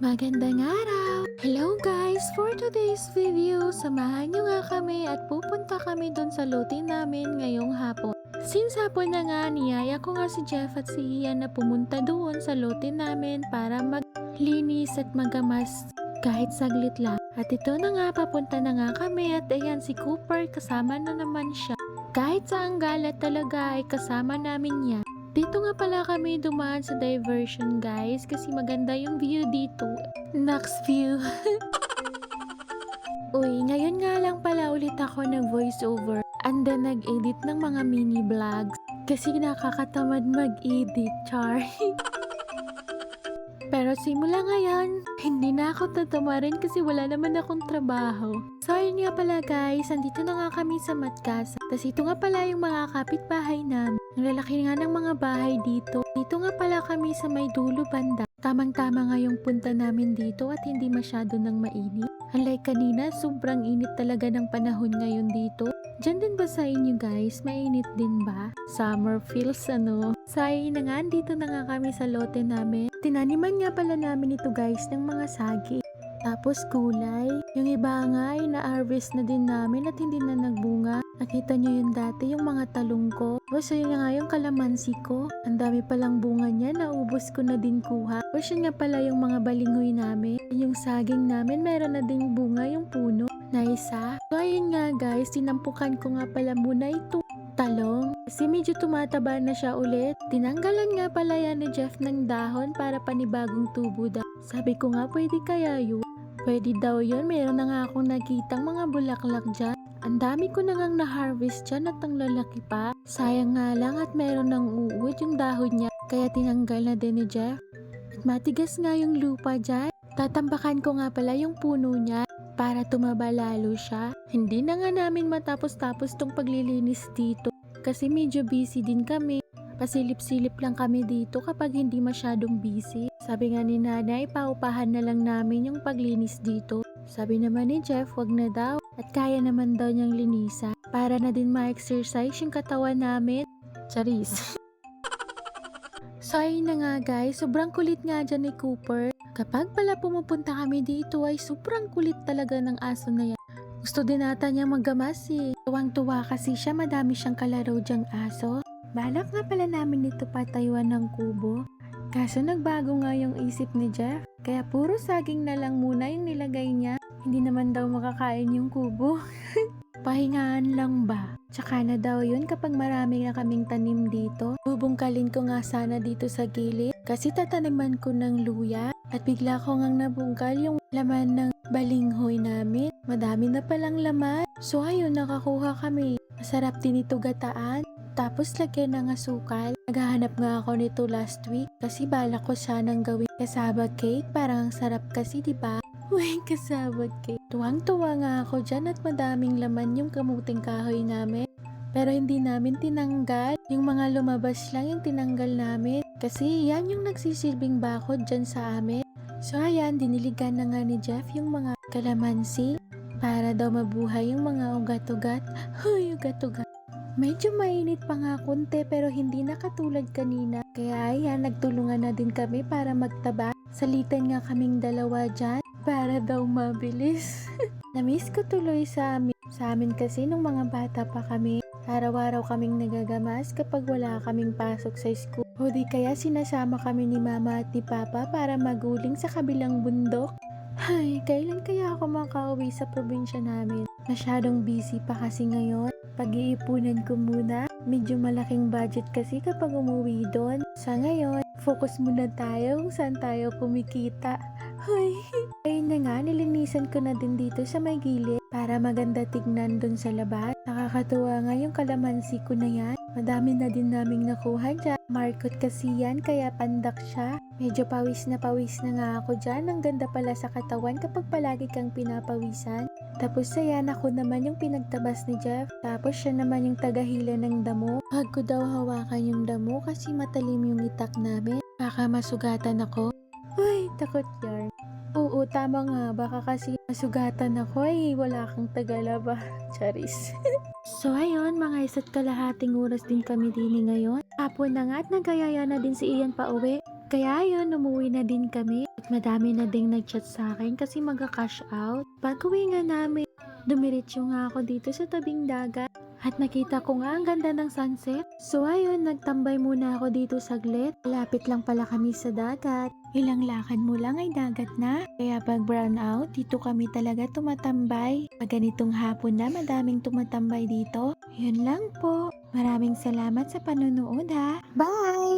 Magandang araw! Hello guys! For today's video, samahan nyo nga kami at pupunta kami dun sa lote namin ngayong hapon. Since hapon na nga, niyaya ko nga si Jeff at si Ian na pumunta doon sa lote namin para maglinis at magamas kahit saglit lang. At ito na nga, papunta na nga kami at ayan si Cooper, kasama na naman siya. Kahit saang gala talaga ay kasama namin niya. Dito nga pala kami dumaan sa diversion guys kasi maganda yung view dito. Next view. Uy, ngayon nga lang pala ulit ako nag voice over and then nag-edit ng mga mini vlogs kasi nakakatamad mag-edit, char. Pero simula ngayon, hindi na ako tatamarin kasi wala naman akong trabaho. So ayun nga pala guys, andito na nga kami sa Matkasa. Tapos ito nga pala yung mga kapitbahay namin. Ang lalaki nga ng mga bahay dito. Dito nga pala kami sa may dulo banda. Tamang-tama nga yung punta namin dito at hindi masyado nang mainit. Unlike kanina, sobrang init talaga ng panahon ngayon dito. Diyan din ba sa inyo guys? Mainit din ba? Summer feels ano? So ayun na nga, dito na nga kami sa lote namin. Tinaniman nga pala namin ito guys ng mga sagi. Tapos gulay. Yung iba nga ay na-harvest na din namin at hindi na nagbunga. Nakita nyo yun dati, yung mga talong ko. Tapos yun nga yung kalamansi ko. Ang dami palang bunga niya, naubos ko na din kuha. Tapos yun nga pala yung mga balinghoy namin. Yung saging namin, meron na ding bunga yung puno na isa. So ayun nga guys, tinampukan ko nga pala muna itong talong. Kasi medyo tumataba na siya ulit. Tinanggalan nga pala yan ni Jeff ng dahon para panibagong tubo daw. Sabi ko nga, pwede kaya yun? Pwede daw yun. Meron na nga akong nakitang mga bulaklak dyan. Ang dami ko na ngang na-harvest dyan at ang lalaki pa. Sayang nga lang at meron ng uod yung dahon niya. Kaya tinanggal na din ni Jeff. At matigas nga yung lupa dyan. Tatambakan ko nga pala yung puno niya para tumaba lalo siya. Hindi na nga namin matapos-tapos tong paglilinis dito. Kasi medyo busy din kami. Pasilip-silip lang kami dito kapag hindi masyadong busy. Sabi nga ni nanay, paupahan na lang namin yung paglinis dito. Sabi naman ni Jeff, wag na daw. At kaya naman daw niyang linisan. Para na din ma-exercise yung katawan namin. Charis. So ayun na nga guys, sobrang kulit nga dyan ni Cooper. Kapag pala pumupunta kami dito ay sobrang kulit talaga ng aso na yan. Gusto din nata niya maggamas eh. Tuwang-tuwa kasi siya, madami siyang kalaro dyang aso. Balak nga pala namin dito patayuan ng kubo. Kaso nagbago nga yung isip ni Jeff. Kaya puro saging na lang muna yung nilagay niya. Hindi naman daw makakain yung kubo. Pahingaan lang ba? Tsaka na daw yun kapag marami na kaming tanim dito. Bubungkalin ko nga sana dito sa gilid. Kasi tataniman ko ng luya. At bigla ko ngang nabungkal yung laman ng balinghoy namin. Madami na palang laman. So ayun, nakakuha kami. Masarap din ito gataan. Tapos lagyan ng asukal. Naghahanap nga ako nito last week. Kasi balak ko sanang gawin kasaba cake. Parang ang sarap kasi diba? Uy, kasaba cake. Tuwang-tuwa nga ako dyan at madaming laman yung kamuting kahoy namin. Pero hindi namin tinanggal. Yung mga lumabas lang yung tinanggal namin. Kasi yan yung nagsisilbing bakod dyan sa amin. So ayan, diniligan na nga ni Jeff yung mga kalamansi. Para daw mabuhay yung mga ugat-ugat. Huy, ugat-ugat. Medyo mainit pa nga konti pero hindi na katulad kanina. Kaya ayan, nagtulungan na din kami para magtaba. Salitan nga kaming dalawa dyan para daw mabilis. Namiss ko tuloy sa amin. Sa amin kasi nung mga bata pa kami. Araw-araw kaming nagagamas kapag wala kaming pasok sa school. O di kaya sinasama kami ni mama at ni papa para maguling sa kabilang bundok. Ay, kailan kaya ako makauwi sa probinsya namin? Masyadong busy pa kasi ngayon. Pag-iipunan ko muna. Medyo malaking budget kasi kapag umuwi doon. Sa ngayon, focus muna tayo kung saan tayo kumikita. Hoy! Ayun na nga, nilinisan ko na din dito sa may gilid para maganda tignan doon sa labas. Nakakatuwa nga yung kalamansi ko na yan. Madami na din naming nakuha dyan. Markot kasi yan, kaya pandak siya. Medyo pawis na nga ako dyan. Ang ganda pala sa katawan kapag palagi kang pinapawisan. Tapos ayan, ako naman yung pinagtabas ni Jeff. Tapos siya naman yung tagahila ng damo. Huwag ko daw hawakan yung damo kasi matalim yung itak namin. Baka masugatan ako. Uy, takot yarn. Oo, tama nga. Baka kasi masugatan ako eh. Wala kang tagalaba. Charis. So ayun, mga isa't kalahating oras din kami din ngayon. Hapon na nga at nagayaya na din si Ian pa uwi. Kaya yun, umuwi na din kami. At madami na ding nag-chat sa akin kasi mag-cash out. Pag-uwi nga namin, dumiretso nga ako dito sa tabing dagat. At nakita ko nga ang ganda ng sunset. So ayun, nagtambay muna ako dito saglit. Lapit lang pala kami sa dagat. Ilang lakad mo lang ay dagat na. Kaya pag brown out, dito kami talaga tumatambay. Pag ganitong hapon na, madaming tumatambay dito. Yun lang po. Maraming salamat sa panunood ha. Bye!